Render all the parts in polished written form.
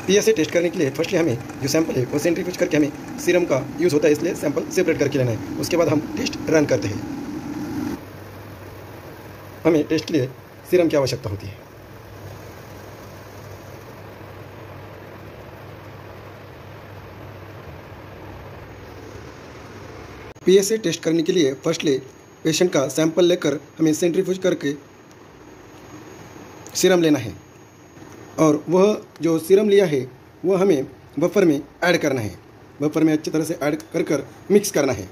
PSA test करने के लिए फर्स्टली हमें जो सैंपल है वो सेंट्रीफ्यूज करके हमें सीरम का यूज़ होता है, इसलिए सैंपल सेपरेट करके लेना है। उसके बाद हम टेस्ट रन करते हैं। हमें टेस्ट के लिए सीरम की आवश्यकता होती है। पीएसए टेस्ट करने के लिए फर्स्टली पेशेंट का सैंपल लेकर हमें सेंट्रीफ्यूज करके सीरम लेना है, और वह जो सीरम लिया है वह हमें बफर में ऐड करना है। बफर में अच्छी तरह से ऐड कर मिक्स करना है।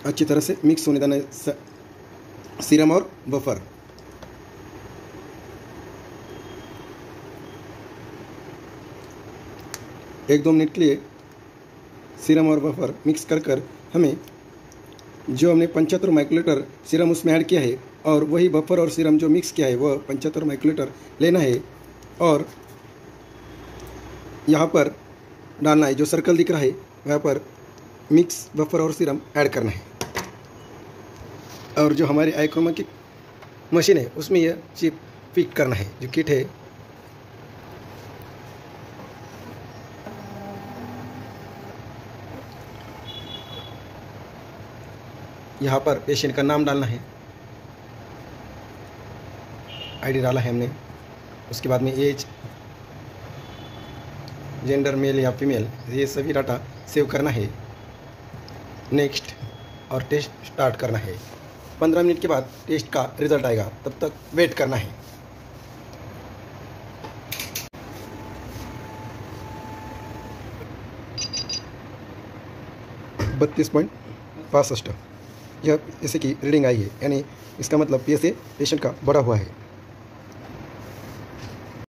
अच्छी तरह से मिक्स होने देना है सीरम और बफर। एक दो मिनट के लिए सीरम और बफर मिक्स कर हमें जो हमने 75 माइक्रोलीटर सीरम उसमें ऐड किया है और वही बफर और सीरम जो मिक्स किया है वह 75 माइक्रोलीटर लेना है और यहाँ पर डालना है। जो सर्कल दिख रहा है वहाँ पर मिक्स बफर और सीरम ऐड करना है। और जो हमारी आईक्रोमा की मशीन है उसमें यह चिप फिट करना है। जो किट है यहाँ पर पेशेंट का नाम डालना है, आईडी डाला है हमने। उसके बाद में एज, जेंडर मेल या फीमेल, ये सभी डाटा सेव करना है। नेक्स्ट और टेस्ट स्टार्ट करना है। 15 मिनट के बाद टेस्ट का रिजल्ट आएगा, तब तक वेट करना है। $32.65 यह जैसे कि रीडिंग आई है, यानी इसका मतलब पीएसए पेशेंट का बढ़ा हुआ है।